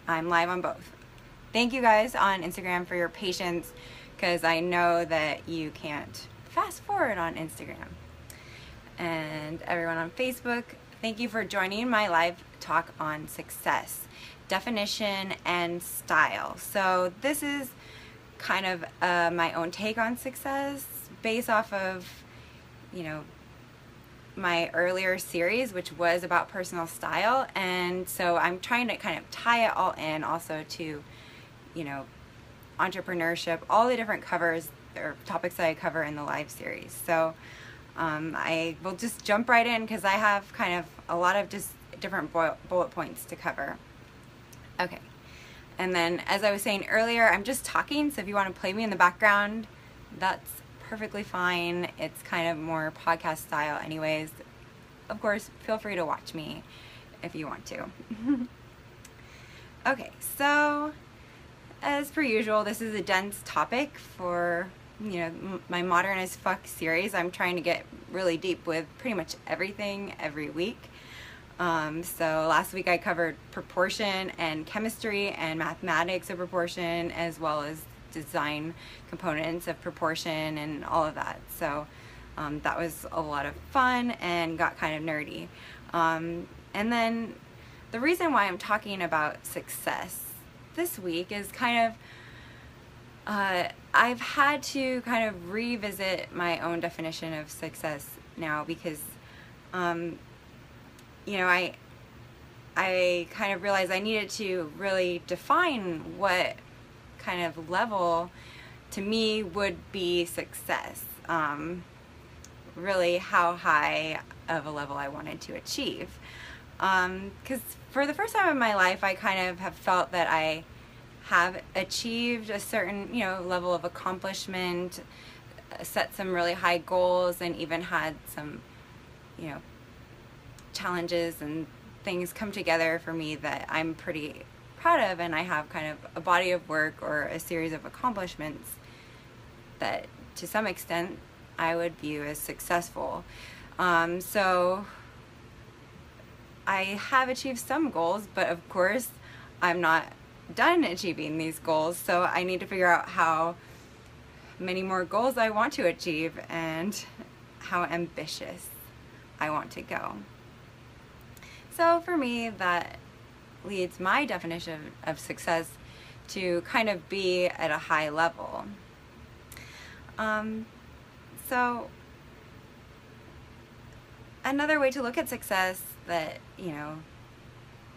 I'm live on both. Thank you guys on Instagram for your patience, because I know that you can't fast forward on Instagram. And everyone on Facebook, thank you for joining my live talk on success, definition, and style. So this is kind of my own take on success based off of, my earlier series, which was about personal style. And so I'm trying to kind of tie it all in also to, entrepreneurship, all the different covers or topics that I cover in the live series. So I will just jump right in because I have kind of a lot of just different bullet points to cover. Okay. And then, as I was saying earlier, I'm just talking, so if you want to play me in the background, that's perfectly fine. It's kind of more podcast style anyways. Of course, feel free to watch me if you want to. Okay, so as per usual, this is a dense topic for, my Modern as Fuck series. I'm trying to get really deep with pretty much everything every week. So last week I covered proportion and chemistry and mathematics of proportion, as well as design components of proportion and all of that. So that was a lot of fun and got kind of nerdy. And then the reason why I'm talking about success this week is kind of I've had to kind of revisit my own definition of success now, because I kind of realized I needed to really define what kind of level to me would be success. Really how high of a level I wanted to achieve. Because for the first time in my life, I kind of have felt that I have achieved a certain, level of accomplishment, set some really high goals, and even had some, challenges and things come together for me that I'm pretty proud of, and I have kind of a body of work or a series of accomplishments that to some extent I would view as successful. So I have achieved some goals, but of course I'm not done achieving these goals, so I need to figure out how many more goals I want to achieve and how ambitious I want to go. So for me, that leads my definition of success to kind of be at a high level. So another way to look at success that,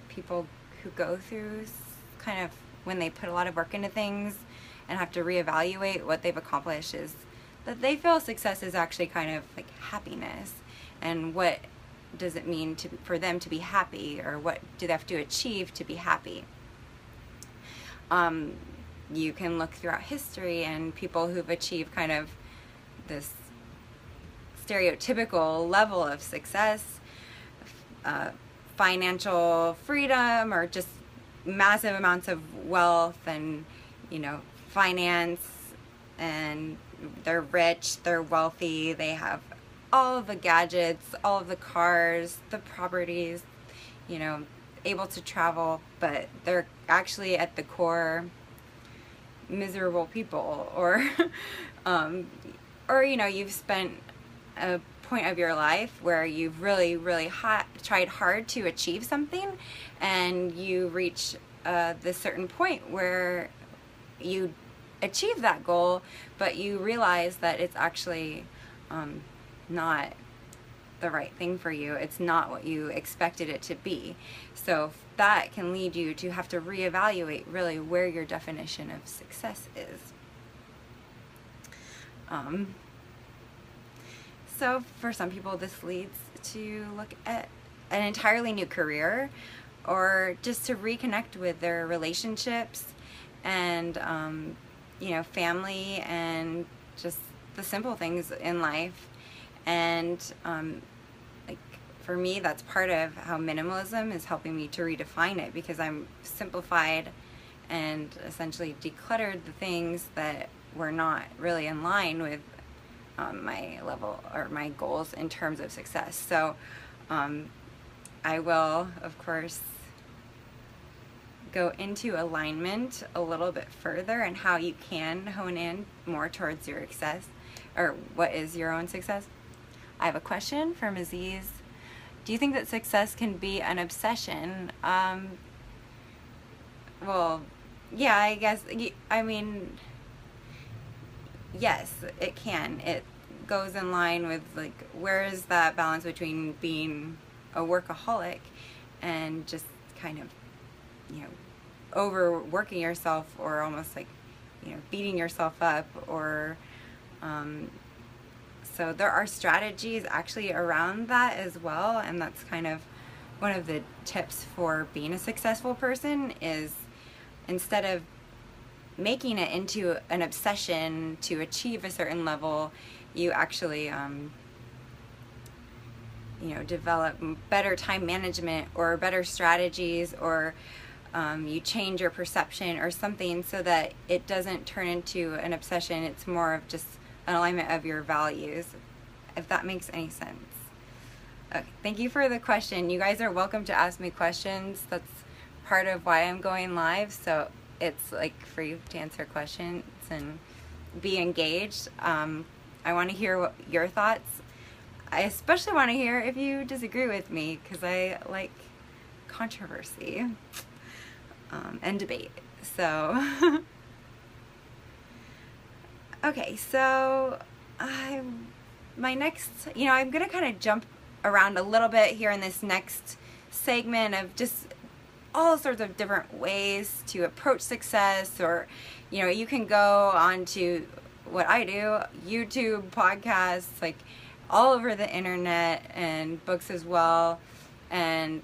people who go through kind of when they put a lot of work into things and have to reevaluate what they've accomplished is that they feel success is actually kind of like happiness, and what does it mean for them to be happy, or what do they have to achieve to be happy. You can look throughout history and people who've achieved kind of this stereotypical level of success, financial freedom, or just massive amounts of wealth and, finance, and they're rich, they're wealthy, they have all of the gadgets, all of the cars, the properties, able to travel, but they're actually at the core miserable people, or you've spent a point of your life where you've really, really tried hard to achieve something, and you reach this certain point where you achieve that goal, but you realize that it's actually not the right thing for you. It's not what you expected it to be. So that can lead you to have to reevaluate really where your definition of success is. So for some people, this leads to look at an entirely new career, or just to reconnect with their relationships and family, and just the simple things in life. And for me, that's part of how minimalism is helping me to redefine it, because I'm simplified and essentially decluttered the things that were not really in line with my level or my goals in terms of success. So I will, of course, go into alignment a little bit further and how you can hone in more towards your success, or what is your own success. I have a question from Aziz. Do you think that success can be an obsession? Well, yeah, I guess, I mean, yes, it can. It goes in line with, like, where is that balance between being a workaholic and just kind of, you know, overworking yourself, or almost like, you know, beating yourself up, or so there are strategies actually around that as well, and that's kind of one of the tips for being a successful person, is instead of making it into an obsession to achieve a certain level, you actually you know, develop better time management or better strategies, or you change your perception or something, so that it doesn't turn into an obsession. It's more of just an alignment of your values, if that makes any sense. Okay, thank you for the question. You guys are welcome to ask me questions. That's part of why I'm going live, so it's like for you to answer questions and be engaged. I want to hear what your thoughts. I especially want to hear if you disagree with me, because I like controversy and debate. So okay, so my next, you know, I'm gonna kind of jump around a little bit here in this next segment of just all sorts of different ways to approach success, or, you know, you can go on to what I do, YouTube, podcasts, like all over the internet, and books as well. And,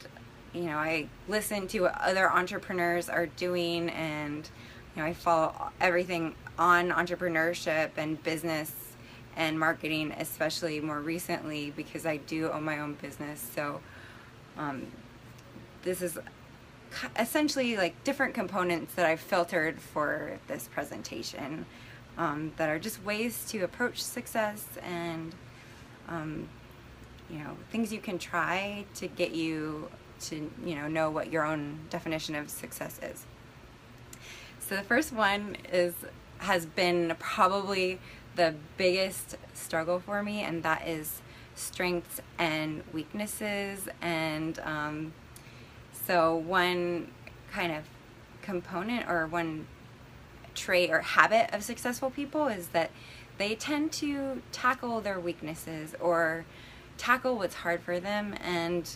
you know, I listen to what other entrepreneurs are doing, and, you know, I follow everything on entrepreneurship and business and marketing, especially more recently because I do own my own business. So this is essentially like different components that I've filtered for this presentation, that are just ways to approach success, and you know, things you can try to get you to, you know what your own definition of success is. So the first one has been probably the biggest struggle for me, and that is strengths and weaknesses. And so one kind of component, or one trait or habit of successful people, is that they tend to tackle their weaknesses, or tackle what's hard for them. And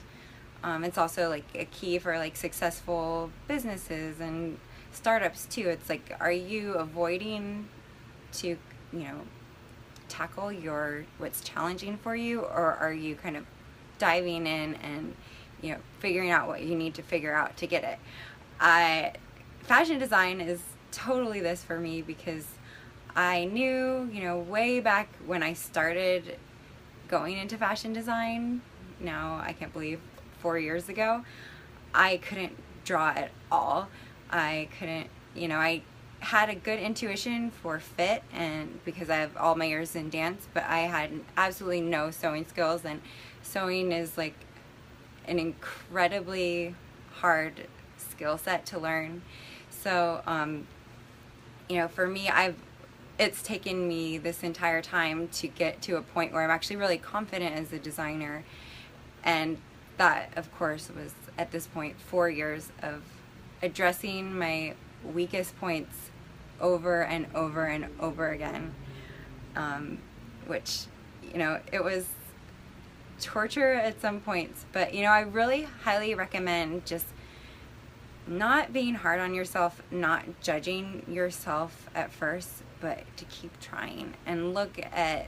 it's also like a key for like successful businesses and startups too. It's like, are you avoiding to, you know, tackle what's challenging for you, or are you kind of diving in and, you know, figuring out what you need to figure out to get it? Fashion design is totally this for me, because I knew, you know, way back when I started going into fashion design, now I can't believe 4 years ago, I couldn't draw at all. I couldn't, you know, I had a good intuition for fit, and because I have all my years in dance, but I had absolutely no sewing skills, and sewing is like an incredibly hard skill set to learn. So you know, for me, it's taken me this entire time to get to a point where I'm actually really confident as a designer. And that, of course, was at this point 4 years of addressing my weakest points over and over and over again, which, you know, it was torture at some points. But, you know, I really highly recommend just not being hard on yourself, not judging yourself at first, but to keep trying and look at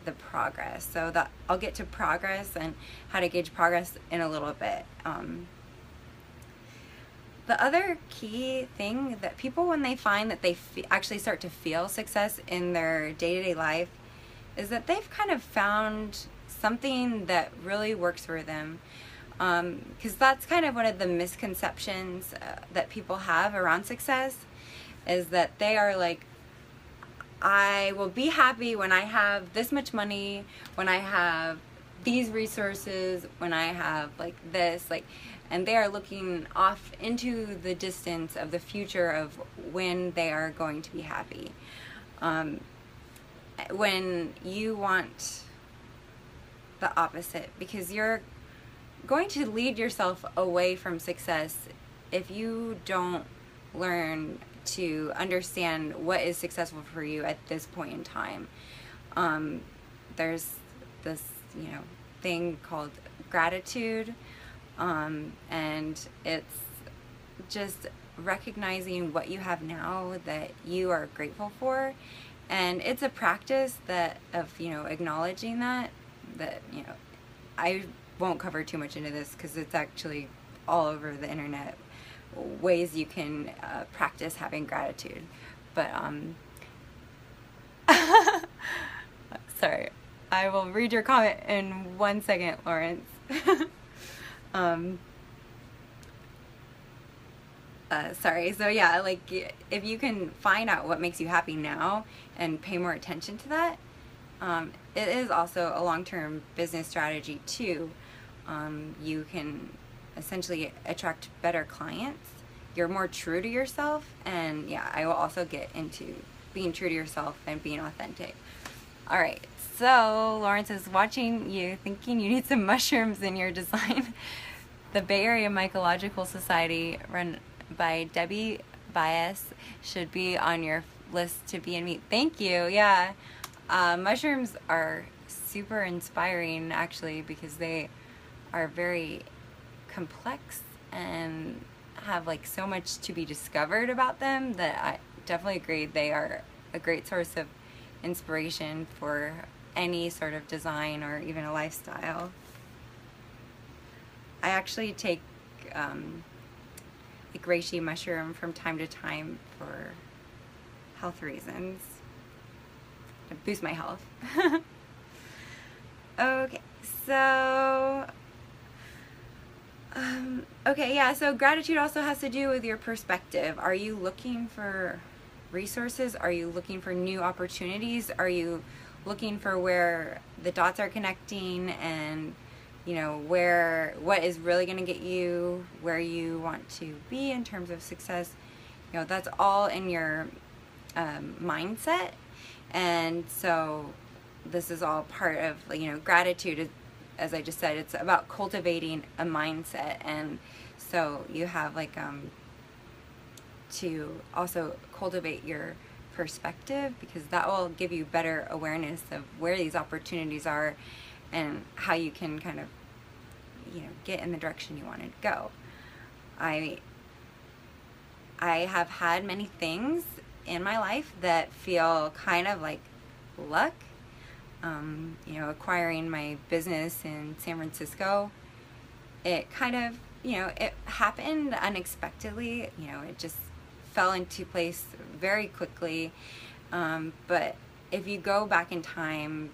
the progress. So that I'll get to progress and how to gauge progress in a little bit. The other key thing that people, when they find that they actually start to feel success in their day-to-day life, is that they've kind of found something that really works for them. Because that's kind of one of the misconceptions that people have around success, is that they are like, I will be happy when I have this much money, when I have these resources, when I have like this, like, and they are looking off into the distance of the future of when they are going to be happy. When you want the opposite, because you're going to lead yourself away from success if you don't learn to understand what is successful for you at this point in time. There's this, thing called gratitude, and it's just recognizing what you have now that you are grateful for, and it's a practice that of acknowledging that I won't cover too much into this because it's actually all over the internet, ways you can practice having gratitude. But sorry, I will read your comment in 1 second, Lawrence. Sorry. So yeah, like if you can find out what makes you happy now and pay more attention to that, it is also a long-term business strategy too. You can essentially attract better clients. You're more true to yourself, and yeah, I will also get into being true to yourself and being authentic. All right, so Lawrence is watching you, thinking you need some mushrooms in your design. The Bay Area Mycological Society, run by Debbie Bias, should be on your list to be and meet. Thank you. Yeah, mushrooms are super inspiring actually, because they are very complex and have like so much to be discovered about them that I definitely agree they are a great source of inspiration for any sort of design or even a lifestyle. I actually take a reishi mushroom from time to time for health reasons, to boost my health. Okay, so okay, yeah, so gratitude also has to do with your perspective. Are you looking for resources? Are you looking for new opportunities? Are you looking for where the dots are connecting and what is really going to get you where you want to be in terms of success? That's all in your mindset. And so this is all part of gratitude. As I just said, it's about cultivating a mindset, and so you have to also cultivate your perspective, because that will give you better awareness of where these opportunities are and how you can kind of get in the direction you want to go. I have had many things in my life that feel kind of like luck. Acquiring my business in San Francisco, it kind of, it happened unexpectedly. It just fell into place very quickly. But if you go back in time,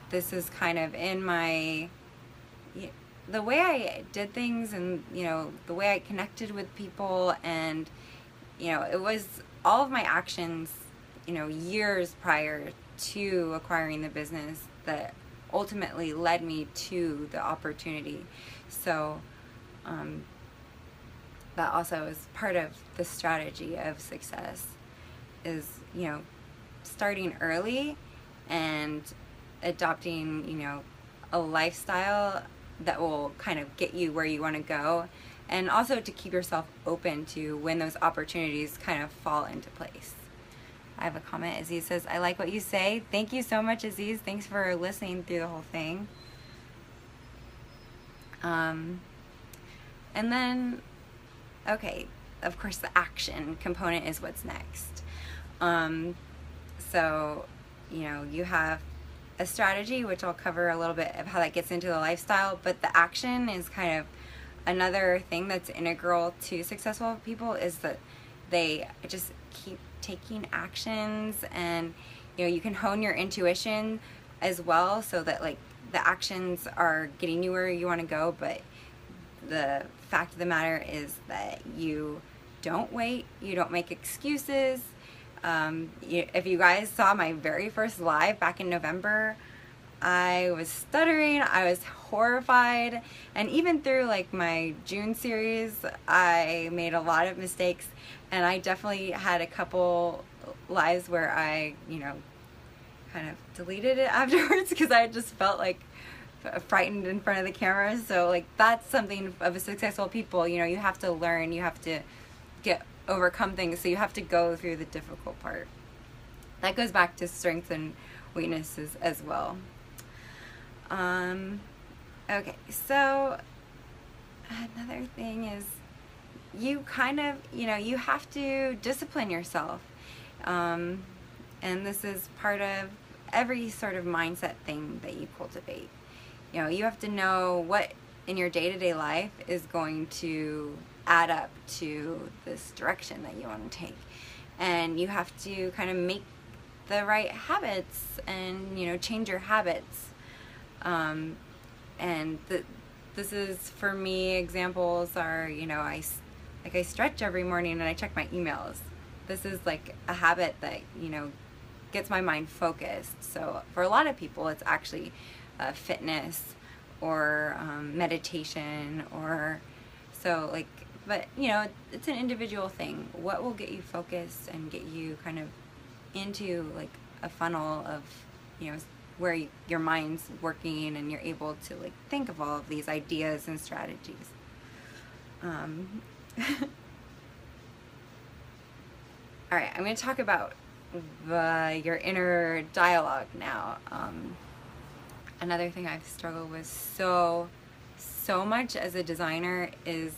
this is kind of in my, the way I did things, and, the way I connected with people, and, it was all of my actions, years prior to acquiring the business that ultimately led me to the opportunity. So that also is part of the strategy of success, is starting early and adopting a lifestyle that will kind of get you where you want to go, and also to keep yourself open to when those opportunities kind of fall into place. I have a comment. Aziz says, I like what you say. Thank you so much, Aziz. Thanks for listening through the whole thing. And then, okay, of course the action component is what's next. So, you have a strategy, which I'll cover a little bit of how that gets into the lifestyle, but the action is kind of another thing that's integral to successful people, is that they just keep taking actions, and you can hone your intuition as well, so that the actions are getting you where you want to go. But the fact of the matter is that you don't wait, you don't make excuses. If you guys saw my very first live back in November, I was stuttering, I was horrified, and even through like my June series, I made a lot of mistakes, and I definitely had a couple lives where I, kind of deleted it afterwards because I just felt like frightened in front of the camera. So like that's something of a successful people, you have to learn, you have to overcome things, so you have to go through the difficult part. That goes back to strengths and weaknesses as well. Okay, so another thing is you kind of, you have to discipline yourself. And this is part of every sort of mindset thing that you cultivate. You have to know what in your day-to-day life is going to add up to this direction that you want to take. And you have to kind of make the right habits and, change your habits. And this is, for me, examples are, I stretch every morning and I check my emails. This is like a habit that, gets my mind focused. So for a lot of people, it's actually fitness or meditation, or so like, but it's an individual thing. What will get you focused and get you kind of into like a funnel of, where your mind's working and you're able to like think of all of these ideas and strategies. All right, I'm going to talk about your inner dialogue now. Another thing I've struggled with so much as a designer is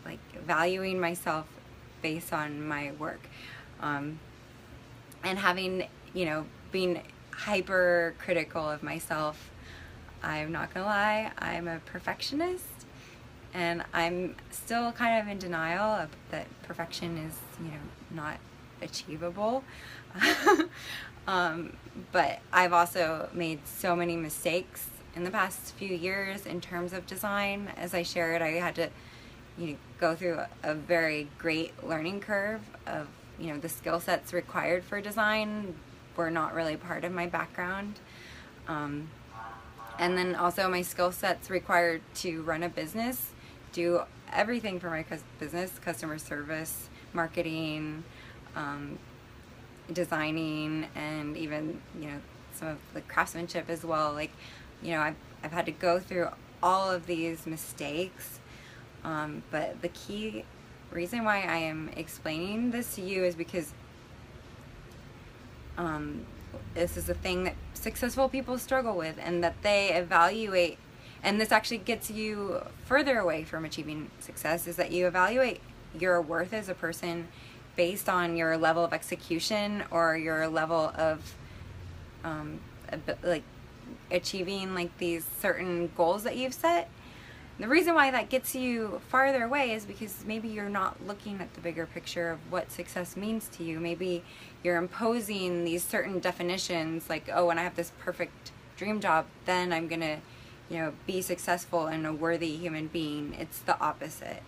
like valuing myself based on my work, and having, being hyper critical of myself. I'm not gonna lie, I'm a perfectionist, and I'm still kind of in denial of that perfection is, not achievable. But I've also made so many mistakes in the past few years in terms of design. As I shared, I had to, go through a very great learning curve of, the skill sets required for design were not really part of my background. And then also my skill sets required to run a business, do everything for my business, customer service, marketing, designing, and even, some of the craftsmanship as well. Like, I've had to go through all of these mistakes. But the key reason why I am explaining this to you is because this is a thing that successful people struggle with, and that they evaluate, and this actually gets you further away from achieving success, is that you evaluate your worth as a person based on your level of execution or your level of like achieving like these certain goals that you've set. The reason why that gets you farther away is because maybe you're not looking at the bigger picture of what success means to you. Maybe you're imposing these certain definitions, like, oh, when I have this perfect dream job, then I'm gonna, be successful and a worthy human being. It's the opposite.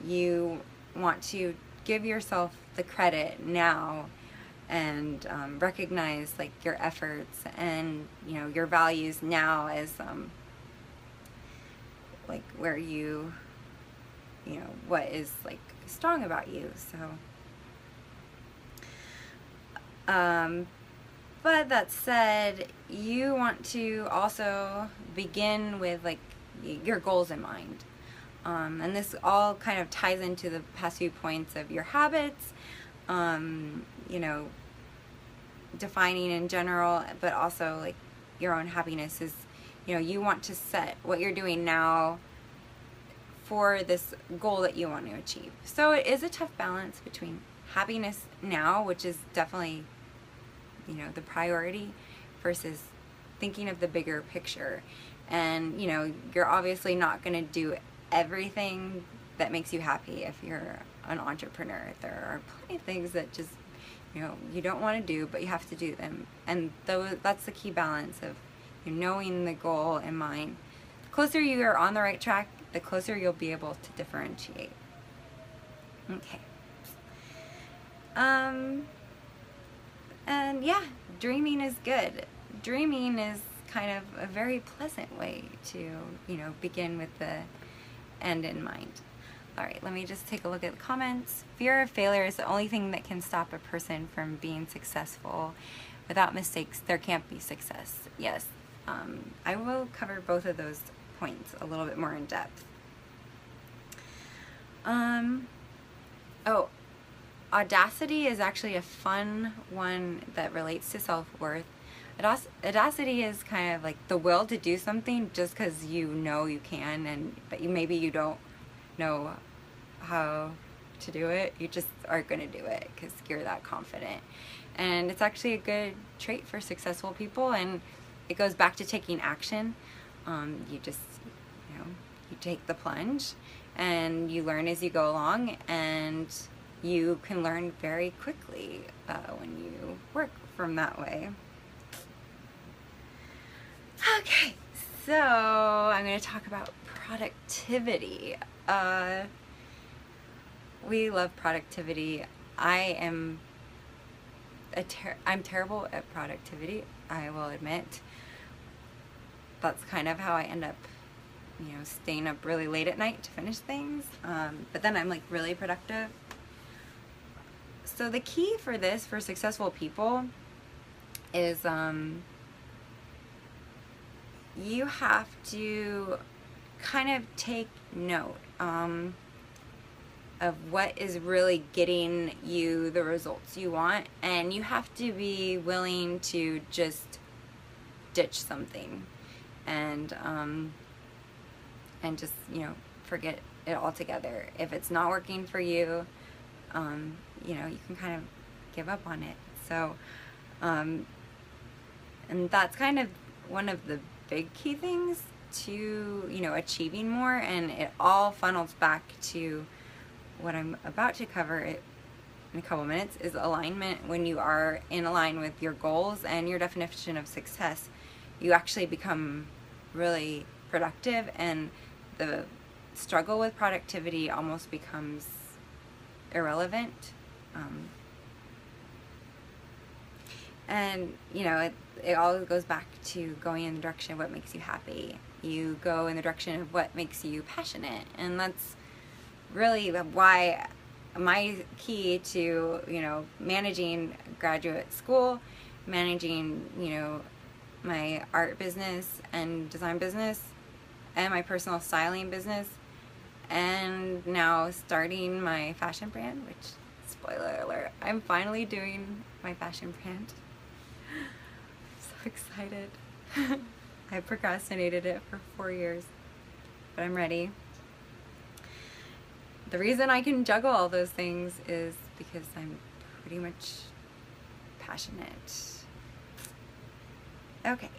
You want to give yourself the credit now and recognize like your efforts and, your values now as like where you, what is like strong about you. So, but that said, you want to also begin with like your goals in mind. And this all kind of ties into the past few points of your habits, defining in general, but also like your own happiness is, you want to set what you're doing now for this goal that you want to achieve. So it is a tough balance between happiness now, which is definitely, the priority, versus thinking of the bigger picture. And, you're obviously not going to do everything that makes you happy if you're an entrepreneur. There are plenty of things that just, you don't want to do, but you have to do them. And that's the key balance of knowing the goal in mind. The closer you are on the right track, the closer you'll be able to differentiate. Okay. And yeah, dreaming is good. dreaming is kind of a very pleasant way to, begin with the end in mind. All right, let me just take a look at the comments. Fear of failure is the only thing that can stop a person from being successful. Without mistakes, there can't be success. Yes, I will cover both of those points a little bit more in depth. Oh, Audacity is actually a fun one that relates to self-worth. Audacity is kind of like the will to do something just because you know you can, but maybe you don't know how to do it. You just are going to do it because you're that confident. And it's actually a good trait for successful people, and it goes back to taking action. You just, you take the plunge and you learn as you go along, and you can learn very quickly when you work from that way. Okay, so I'm going to talk about productivity. We love productivity. I'm terrible at productivity, I will admit. That's kind of how I end up, staying up really late at night to finish things. But then I'm like really productive. So the key for this, for successful people, is you have to kind of take note of what is really getting you the results you want, and you have to be willing to just ditch something and just forget it altogether. If it's not working for you, you can kind of give up on it. So and that's kind of one of the big key things to achieving more, and it all funnels back to what I'm about to cover in a couple minutes, is alignment. When you are in line with your goals and your definition of success, you actually become really productive, and the struggle with productivity almost becomes irrelevant. And it all goes back to going in the direction of what makes you happy. You go in the direction of what makes you passionate, and that's really why my key to managing graduate school, managing my art business and design business, and my personal styling business, and now starting my fashion brand, which, spoiler alert, I'm finally doing my fashion brand. I'm so excited. I procrastinated it for 4 years, but I'm ready. The reason I can juggle all those things is because I'm pretty much passionate. Okay.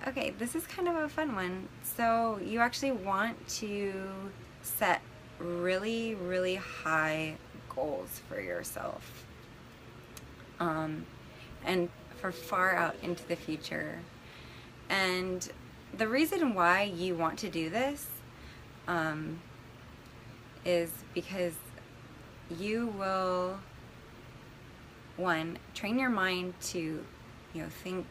Okay, this is kind of a fun one. So you actually want to set really, really high goals for yourself. And for far out into the future. And the reason why you want to do this is because you will, one, train your mind to, think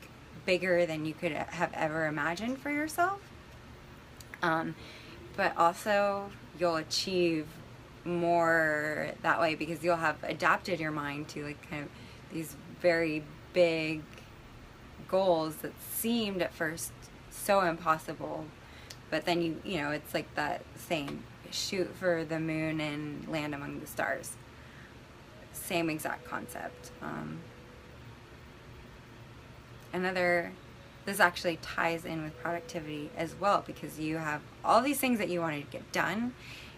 bigger than you could have ever imagined for yourself. But also you'll achieve more that way because you'll have adapted your mind to like kind of these very big goals that seemed at first so impossible, but then you it's like that saying, shoot for the moon and land among the stars. Same exact concept. This actually ties in with productivity as well, because you have all these things that you want to get done,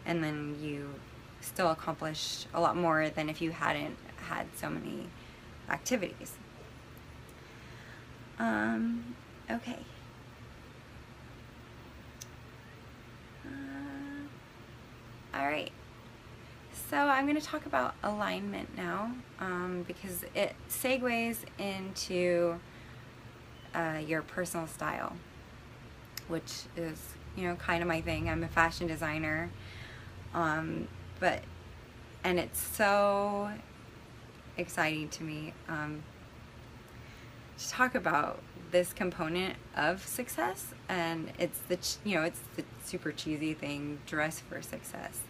and then you still accomplish a lot more than if you hadn't had so many activities. Okay. All right. So I'm going to talk about alignment now, because it segues into your personal style, which is, kind of my thing. I'm a fashion designer, and it's so exciting to me to talk about this component of success. And it's the it's the super cheesy thing, dress for success,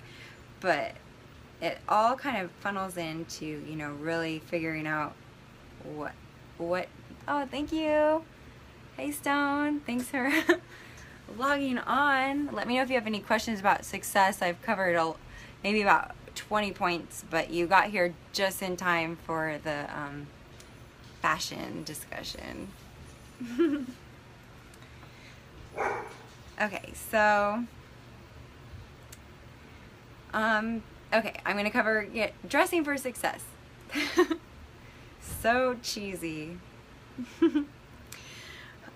but it all kind of funnels into really figuring out what oh, thank you. Hey Stone, thanks for logging on. Let me know if you have any questions about success. I've covered maybe about 20 points, but you got here just in time for the fashion discussion. Okay, so okay, I'm gonna cover dressing for success. So cheesy.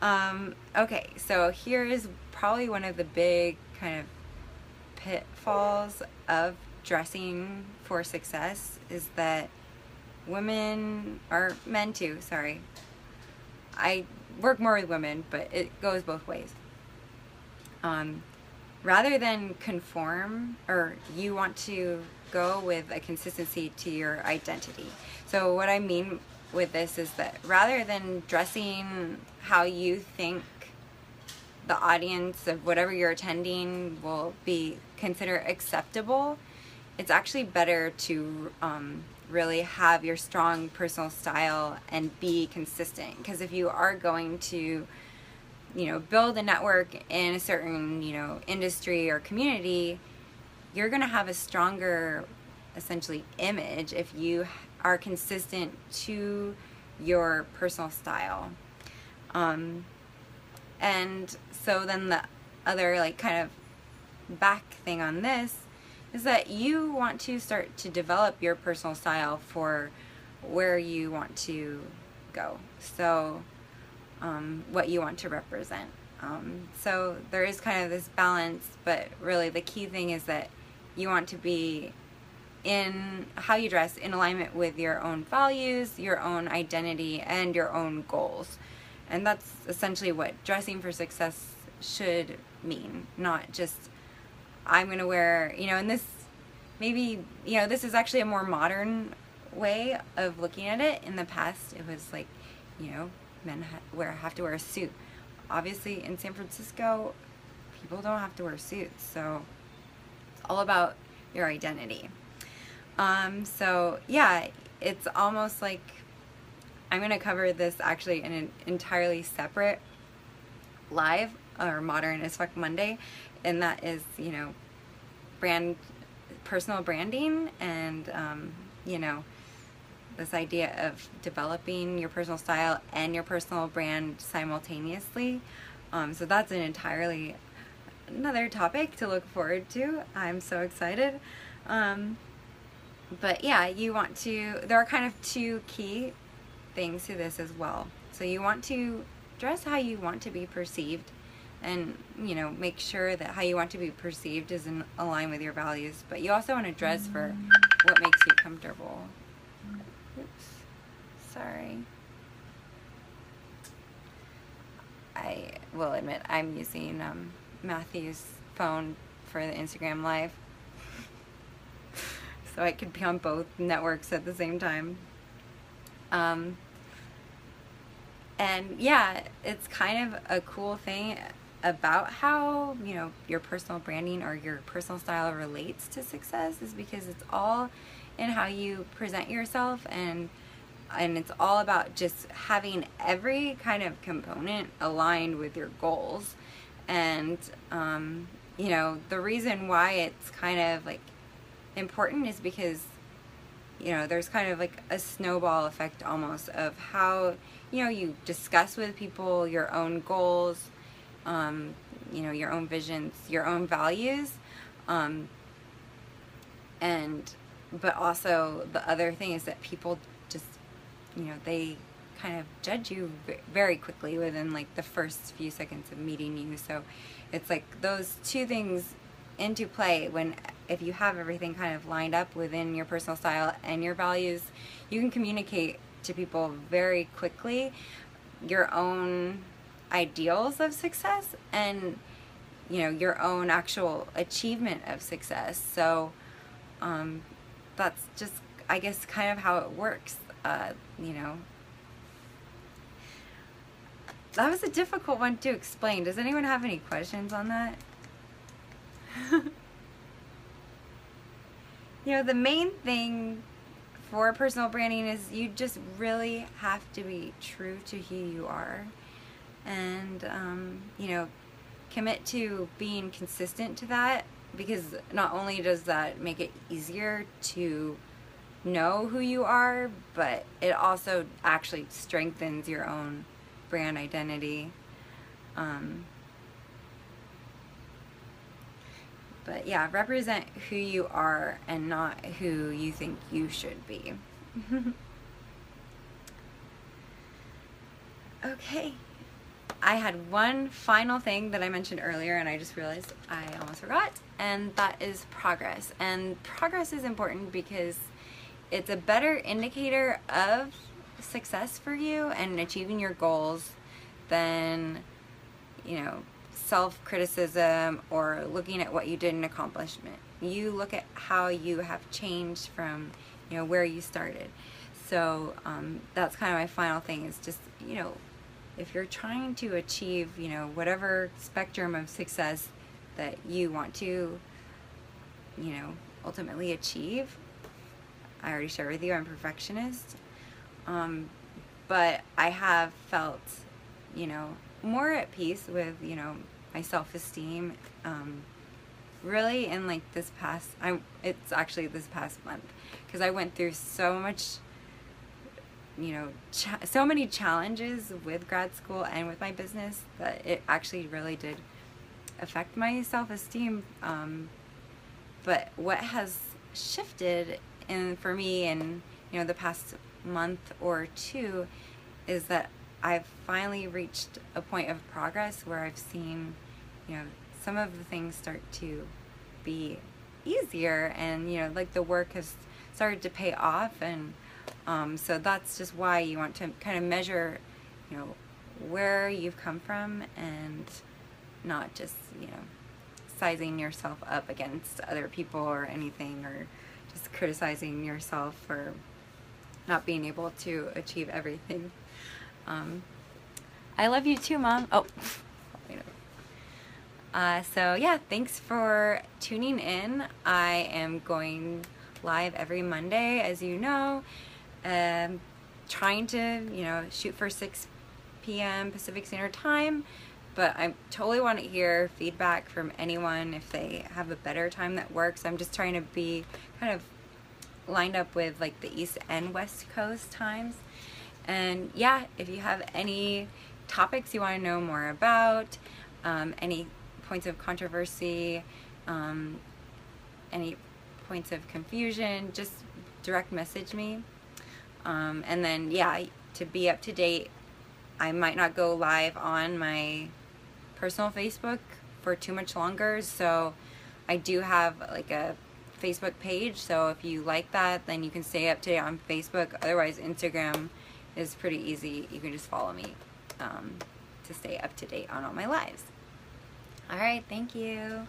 Okay, so here is probably one of the big kind of pitfalls of dressing for success, is that women, or men too, sorry, I work more with women, but it goes both ways. Rather than conform, or you want to go with a consistency to your identity. So what I mean with this is that rather than dressing how you think the audience of whatever you're attending will be considered acceptable, it's actually better to really have your strong personal style and be consistent. Because if you are going to build a network in a certain industry or community, you're going to have a stronger essentially image if you are consistent to your personal style. And so then the other kind of back thing on this is that you want to start to develop your personal style for where you want to go. So what you want to represent. So there is kind of this balance, but really the key thing is that you want to be in how you dress in alignment with your own values, your own identity, and your own goals. And that's essentially what dressing for success should mean, not just I'm going to wear, and this maybe, this is actually a more modern way of looking at it. In the past, it was like, men have to wear a suit. Obviously, in San Francisco, people don't have to wear suits, so it's all about your identity. So yeah, it's almost like I'm going to cover this actually in an entirely separate live or Modern as Fuck Monday, and that is, personal branding and, this idea of developing your personal style and your personal brand simultaneously. So that's an entirely another topic to look forward to. I'm so excited. But yeah, there are kind of two key things to this as well. So you want to dress how you want to be perceived, and make sure that how you want to be perceived is in line with your values, but you also want to dress for what makes you comfortable. Oops, sorry. I will admit I'm using Matthew's phone for the Instagram live, so I could be on both networks at the same time. And yeah, it's kind of a cool thing about how your personal branding or your personal style relates to success, is because it's all in how you present yourself, and it's all about just having every kind of component aligned with your goals. And the reason why it's kind of important is because there's kind of like a snowball effect almost of how you discuss with people your own goals, your own visions, your own values, but also the other thing is that people just they kind of judge you very quickly within the first few seconds of meeting you. So it's like those two things into play. If you have everything kind of lined up within your personal style and your values, you can communicate to people very quickly your own ideals of success and your own actual achievement of success. So that's just I guess kind of how it works. You know, that was a difficult one to explain. Does anyone have any questions on that? You know, the main thing for personal branding is you just really have to be true to who you are, and you know, commit to being consistent to that, because not only does that make it easier to know who you are, but it also actually strengthens your own brand identity. But yeah, represent who you are and not who you think you should be. Okay. I had one final thing that I mentioned earlier, and I just realized I almost forgot, and that is progress. And progress is important because it's a better indicator of success for you and achieving your goals than, you know, self-criticism or looking at what you did in accomplishment. You look at how you have changed from, you know, where you started. So that's kind of my final thing, is just, you know, if you're trying to achieve, you know, whatever spectrum of success that you want to, you know, ultimately achieve. I already shared with you I'm a perfectionist, but I have felt, you know, more at peace with, you know, my self-esteem, really in like this past, it's actually this past month, because I went through so much, you know, so many challenges with grad school and with my business that it actually really did affect my self-esteem. But what has shifted for me in, you know, the past month or two is that I've finally reached a point of progress where I've seen, you know, some of the things start to be easier, and, you know, like the work has started to pay off, and so that's just why you want to kind of measure, you know, where you've come from, and not just, you know, sizing yourself up against other people or anything, or just criticizing yourself for not being able to achieve everything. I love you too, Mom. Oh, so yeah, thanks for tuning in. I am going live every Monday, as you know, trying to, you know, shoot for 6 p.m. Pacific Standard Time, but I totally want to hear feedback from anyone if they have a better time that works. I'm just trying to be kind of lined up with like the East and West Coast times. And yeah, if you have any topics you want to know more about, any points of controversy, any points of confusion, just direct message me. And then yeah, to be up to date, I might not go live on my personal Facebook for too much longer, so I do have like a Facebook page, so if you like that, then you can stay up to date on Facebook. Otherwise, Instagram is pretty easy. You can just follow me to stay up to date on all my lives. All right, thank you.